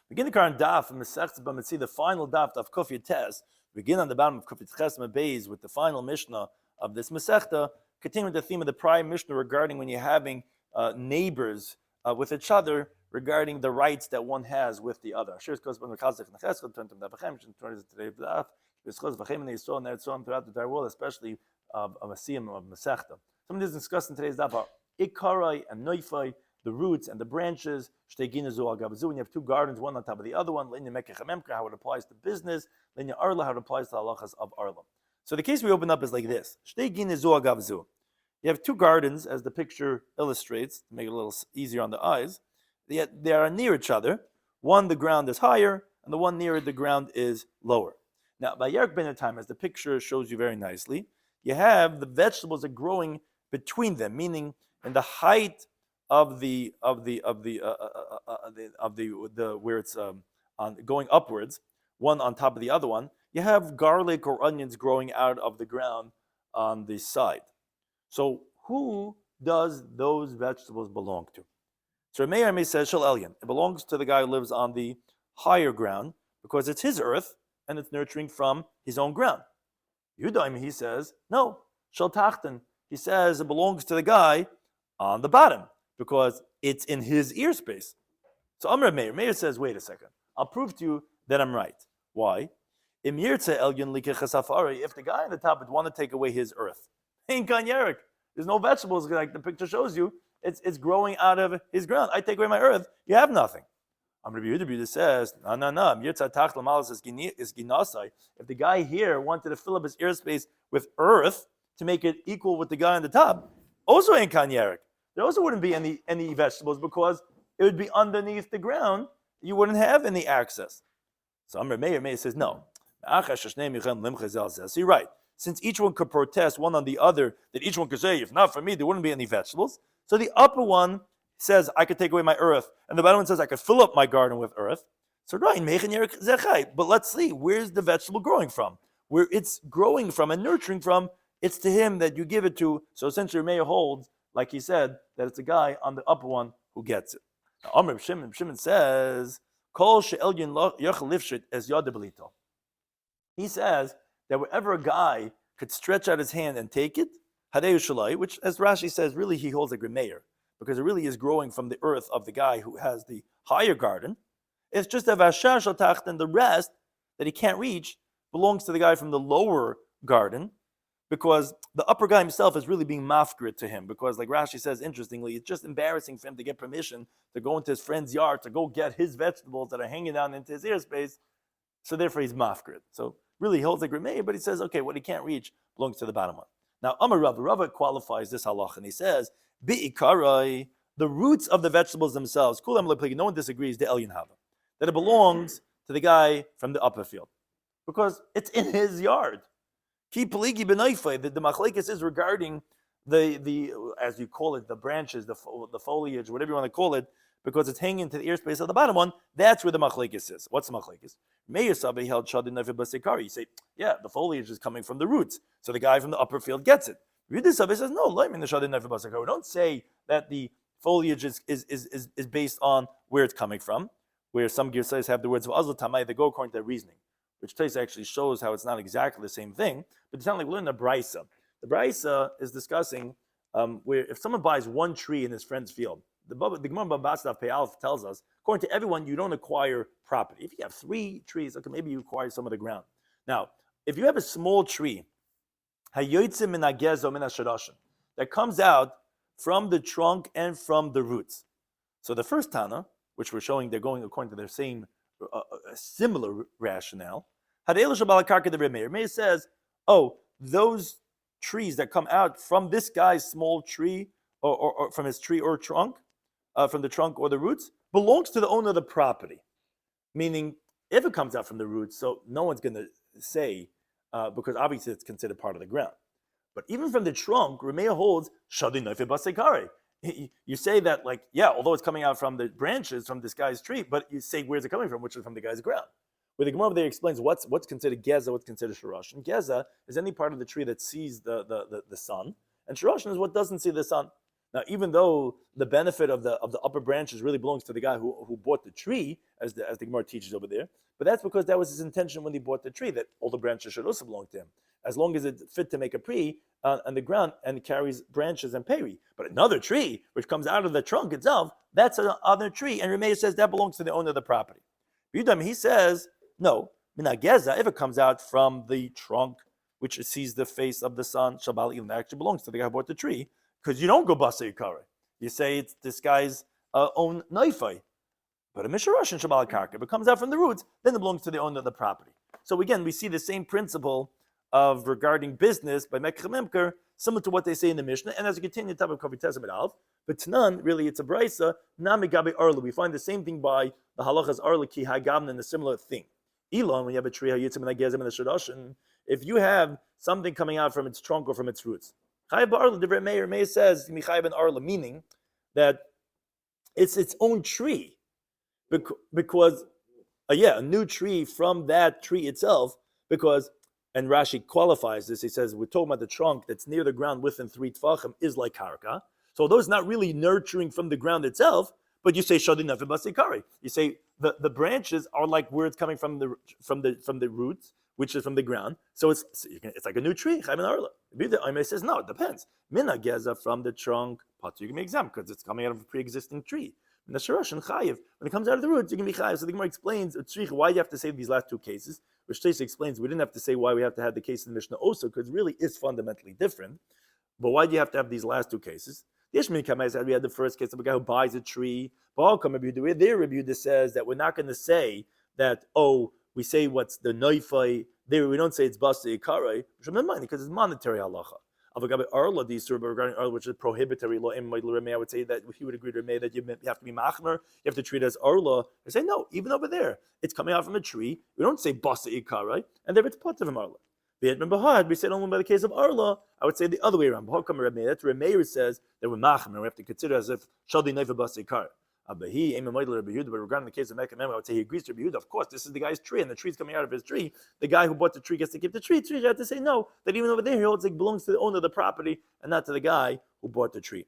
Begin the current daf in Mesechta Bava Metzia, the final daf of Kuf Tes. Begin on the bottom of Kuf Tes Beis with the final Mishnah of this Mesechta. Continue with the theme of the prior Mishnah regarding when you're having neighbors with each other regarding the rights that one has with the other. Throughout the entire world, especially of Masiyim of Mesechta. Some of this discussed in today's daf are Ikarai and Noifai, the roots and the branches. When you have two gardens, one on top of the other one, how it applies to business, how it applies to halachas of Arla. So the case we open up is like this. You have two gardens, as the picture illustrates, to make it a little easier on the eyes. They are near each other. One, the ground is higher, and the one near it, the ground is lower. Now, by Yerk Ben time, as the picture shows you very nicely, you have the vegetables are growing between them, meaning in the height of the where it's on going upwards, one on top of the other one, you have garlic or onions growing out of the ground on the side. So who does those vegetables belong to? So Meir says Shal Elyon. It belongs to the guy who lives on the higher ground because it's his earth and it's nurturing from his own ground. Yudaim, he says, no, Shal Tachten. He says it belongs to the guy on the bottom because it's in his ear space. So Amr Meir. Meir says, wait a second. I'll prove to you that I'm right. Why? If the guy on the top would want to take away his earth, ain't kan yerek. There's no vegetables like the picture shows you. It's growing out of his ground. I take away my earth, you have nothing. Amr Yehuda says, no. If the guy here wanted to fill up his ear space with earth to make it equal with the guy on the top, also ain't kan yerek. There also wouldn't be any vegetables because it would be underneath the ground. You wouldn't have any access. So Amr Meir says, no. So you're right. Since each one could protest one on the other, that each one could say, if not for me, there wouldn't be any vegetables. So the upper one says, I could take away my earth. And the bottom one says, I could fill up my garden with earth. So right, but let's see, where's the vegetable growing from? Where it's growing from and nurturing from, it's to him that you give it to. So essentially, Meir holds, like he said, that it's a guy on the upper one who gets it. Now, Amr Shimon says, Kol she'elyon yochel lifshit es yad belito. He says that wherever a guy could stretch out his hand and take it, Hadei Shalai, which as Rashi says, really he holds a Meir, because it really is growing from the earth of the guy who has the higher garden. It's just a Vashar Shaltacht, and the rest that he can't reach belongs to the guy from the lower garden, because the upper guy himself is really being mafkrit to him, because like Rashi says, interestingly, it's just embarrassing for him to get permission to go into his friend's yard to go get his vegetables that are hanging down into his airspace, so therefore he's mafkrit. So really he holds a Meir, but he says, okay, what he can't reach belongs to the bottom one. Now, Amar Rava qualifies this halach, and he says, Bi'ikarai, the roots of the vegetables themselves, no one disagrees, the Elyon Hava, that it belongs to the guy from the upper field, because it's in his yard. Ki peligi b'noifai, the machlekes is regarding the as you call it, the branches, the foliage, whatever you want to call it, because it's hanging to the ear space of the bottom one. That's where the machlekes is. What's the machlekes? Meir Sabi held shadin noifai b'sekari. You say, yeah, the foliage is coming from the roots, so the guy from the upper field gets it. Yehuda Sabi says, no, the shadin noifai b'sekari. Don't say that the foliage is based on where it's coming from, where some girsais have the words of azal tamai. They go according to their reasoning, which Tais actually shows how it's not exactly the same thing, but it's not like we learn the Brisa. The Brisa is discussing where if someone buys one tree in his friend's field, the Gemara Bava Metzia Daf Pe'alf tells us, according to everyone, you don't acquire property. If you have 3 trees, okay, maybe you acquire some of the ground. Now, if you have a small tree, that comes out from the trunk and from the roots. So the first Tana, which we're showing they're going according to their same similar rationale. Meir says, oh, those trees that come out from this guy's small tree or from his tree or trunk, from the trunk or the roots, belongs to the owner of the property. Meaning, if it comes out from the roots, so no one's going to say, because obviously it's considered part of the ground. But even from the trunk, Meir holds, Shadi Noife Basekare. You say that, like, yeah, although it's coming out from the branches from this guy's tree, but you say where's it coming from, which is from the guy's ground. Where the Gemara over there explains what's considered geza, what's considered sharash. And geza is any part of the tree that sees the sun, and sharash is what doesn't see the sun. Now, even though the benefit of the upper branches really belongs to the guy who bought the tree, as the Gemara teaches over there, but that's because that was his intention when he bought the tree, that all the branches should also belong to him, as long as it's fit to make a pre on the ground and carries branches and peri. But another tree, which comes out of the trunk itself, that's another tree, and Rameh says that belongs to the owner of the property. Yudam, he says, no, minageza, if it comes out from the trunk, which sees the face of the sun, Shabbat even actually belongs to the guy who bought the tree, because you don't go basa yikare. You say it's this guy's own naifai. But a misharash in Shabbat karka, if it comes out from the roots, then it belongs to the owner of the property. So again, we see the same principle of regarding business by Mekhamemker, similar to what they say in the Mishnah, and as we continue the top of Kavitezim et Alf, but Tanan, really it's a brisa, namigabe arla. We find the same thing by the halachas arla ki hagavna and a similar thing. Elon, when you have a tree, hayitzim and agezim and a shadashin, if you have something coming out from its trunk or from its roots, Chayab arla, the Meir says, Michayab and arla, meaning that it's its own tree, because a new tree from that tree itself, because, and Rashi qualifies this, he says, we're talking about the trunk that's near the ground within 3 tfachim is like karka. So although it's not really nurturing from the ground itself, but you say shadi nafeh basikari. You say the branches are like where it's coming from the roots, which is from the ground. So it's like a new tree. Yomi says no, it depends. Mina geza from the trunk, you can be exempt because it's coming out of a pre-existing tree. When it comes out of the roots, you can be chayiv. So the Gemara explains why you have to say these last two cases. Which Shloimeh explains we didn't have to say why we have to have the case in the Mishnah also, because it really is fundamentally different. But why do you have to have these last two cases? We had the first case of a guy who buys a tree. There, Rabbi Yehuda says that we're not going to say that, we say what's the noifai. There, we don't say it's basa ikarai, because it's monetary halacha. Regarding Arla, which is prohibitory law, I would say that he would agree to me that you have to be machmer, you have to treat it as Arla. I say no, even over there, it's coming out from a tree. We don't say basa ikarai, and there it's part of Arla. We said only by the case of Arla, I would say the other way around. That's where Meir says that we're machmer, we have to consider as if shadi neifa basa ikarai. But regarding the case of Mecca, I would say he agrees to Rabbi Yehuda. Of course, this is the guy's tree, and the tree's coming out of his tree. The guy who bought the tree gets to keep the tree. Tree had to say no, that even over there he holds it belongs to the owner of the property and not to the guy who bought the tree.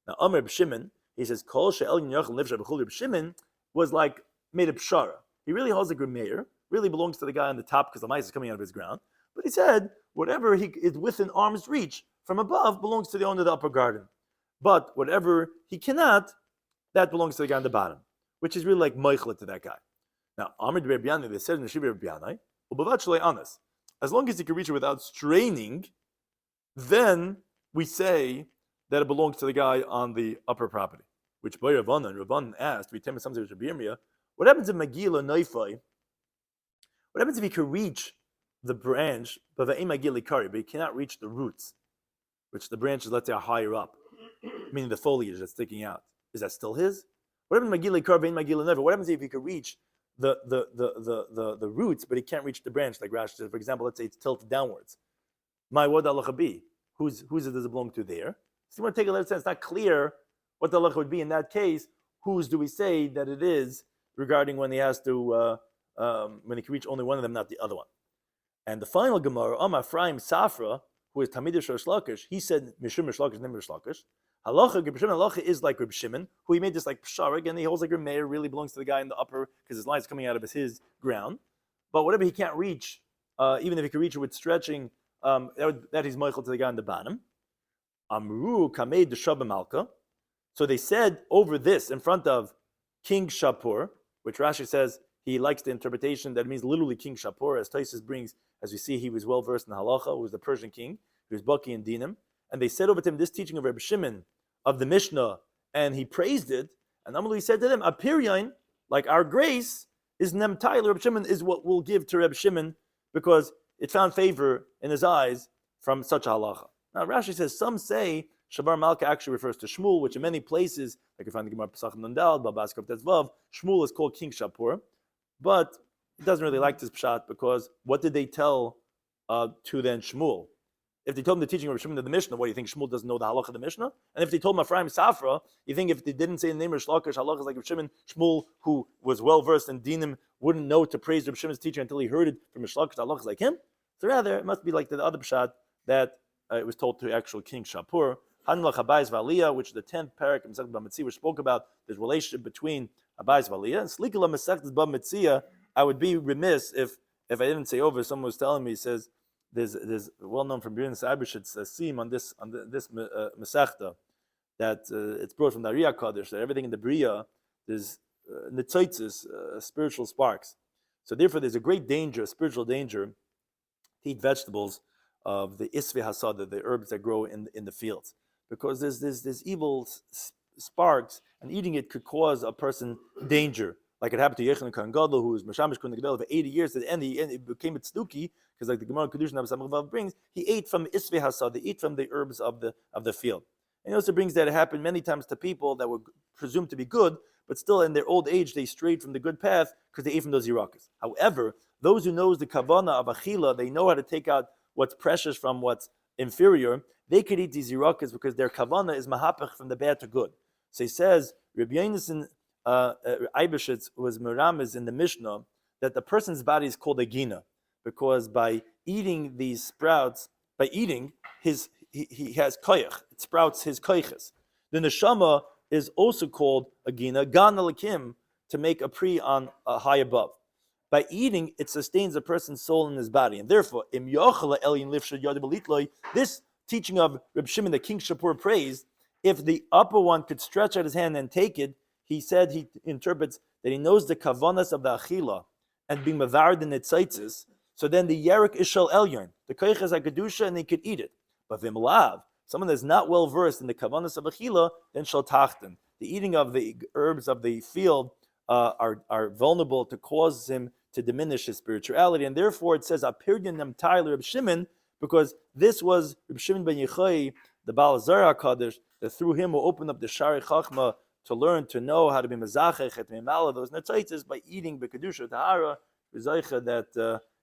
Now, Amr B'Shimon, he says, Kol she'el Yochel Nivsha B'Chul B'Shimon was like made of pshara. He really holds the Gremeir, really belongs to the guy on the top because the mice is coming out of his ground. But he said, whatever is within arm's reach from above belongs to the owner of the upper garden. But whatever he cannot, that belongs to the guy on the bottom, which is really like moichlet to that guy. Now, Amr de Rabbi Yanai, they said in the Shiva Rabbi Yanai, ubavat shalei anas, as long as he can reach it without straining, then we say that it belongs to the guy on the upper property. Which by Rabbanan asked, we tell me something with Rabbi Yirmiyah, what happens if Magila Naifai? What happens if he can reach the branch, but he cannot reach the roots, which the branches, let's say, are higher up, meaning the foliage that's sticking out? Is that still his? What happens if he could reach the roots, but he can't reach the branch? Like Rashi says, for example, let's say it's tilted downwards. My word halacha be? Whose does it belong to there? So you want to take a little sense. It's not clear what the halacha would be in that case. Whose do we say that it is regarding when he has to when he can reach only one of them, not the other one? And the final Gemara, Ephraim Safra, who is Tamidish Rish Lakish, he said Mishum Rish Lakish, name Rish Lakish. Halacha is like Reb Shimon, who he made this like pshara, and he holds like Meir really belongs to the guy in the upper because his line is coming out of his ground. But whatever he can't reach, even if he can reach it with stretching, that he's meichel to the guy on the bottom. Amru kamei d'shabba malka. So they said over this in front of King Shapur, which Rashi says he likes the interpretation that it means literally King Shapur, as Taisus brings, as we see he was well versed in halacha, who was the Persian king, he was Baki and Dinim, and they said over to him this teaching of Reb Shimon of the Mishnah, and he praised it. And Amalui said to them, a piryain, like our grace, is nemtai. Reb Shimon is what we'll give to Reb Shimon because it found favor in his eyes from such a halacha. Now Rashi says some say Shabar Malka actually refers to Shmuel, which in many places, like you find the Gemara Pesach Nandal, Babaskov Tetzvav, Shmuel is called King Shapur, but he doesn't really like this pshat because what did they tell to then Shmuel? If they told him the teaching of Reb Shimon of the Mishnah, what do you think Shmuel doesn't know the halacha of the Mishnah? And if they told him Ephraim Safra, you think if they didn't say the name of Rish Lakish, halacha is like Reb Shimon, Shmuel, who was well versed in dinim, wouldn't know to praise Reb Shimon's teaching until he heard it from Rish Lakish, halacha is like him. So rather, it must be like the other pshat that it was told to actual King Shapur. Hanlach Abayis Valiyah, which is the 10th parak in Masechet Bava Metzia, which spoke about the relationship between Abayis Valiyah. And Slikala Masechet Bava Metzia, I would be remiss if I didn't say over. Someone was telling me, he says, there's well known from Birin Sabishit's seam on this Masechta, that it's brought from the Ariya Kaddish, that everything in the Bria, there's nitzotzes, spiritual sparks. So therefore there's a great danger, a spiritual danger, to eat vegetables of the isve hasada, the herbs that grow in the fields, because there's evil sparks, and eating it could cause a person danger, like it happened to Yechon Kohen Gadol, who was Mashamish Kohen Gadol for 80 years. At the end, he became a tzduki, because like the Gemara Kedushin Samachvav brings, he ate from isve hasada, he ate from the herbs of the field. And he also brings that it happened many times to people that were presumed to be good, but still in their old age they strayed from the good path because they ate from those yirakas. However, those who knows the kavana of achila, they know how to take out what's precious from what's inferior, they could eat these yirakas because their kavana is mahapach from the bad to good. So he says, Rabbi Yonason Eibeshitz was Merames in the Mishnah, that the person's body is called a gina, because by eating these sprouts, by eating, he has koyach, it sprouts his koyches. The neshama is also called a gina, gan alakim, to make a pri on a high above. By eating, it sustains a person's soul in his body. And therefore, this teaching of Reb Shimon, the King Shapur praised, if the upper one could stretch out his hand and take it, he said, he interprets that he knows the kavanas of the achila and being mavard in its so then the yerek is shel elyon, the koich is a kedusha, and he could eat it. But v'malav, someone that's not well versed in the kavanas of achila, then shel tachten. The eating of the herbs of the field are vulnerable to cause him to diminish his spirituality, and therefore it says apiryan nem Tyler Reb Shimon, because this was Reb Shimon ben Yochai, the Baal Zara Kaddish, that through him will open up the Shari Chachma to learn, to know how to be mezachech et mimala those netzaitis by eating bekedusha tahara, v'zaycha that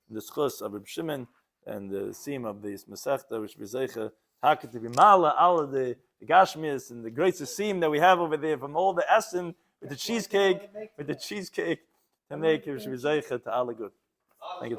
in the schus of Reb Shimon and the seam of this Masechta, which v'zaycha haket to be mala all of the gashmis and the great seam that we have over there from all the essen with the cheesecake to make it v'zaycha to all good. Thank you.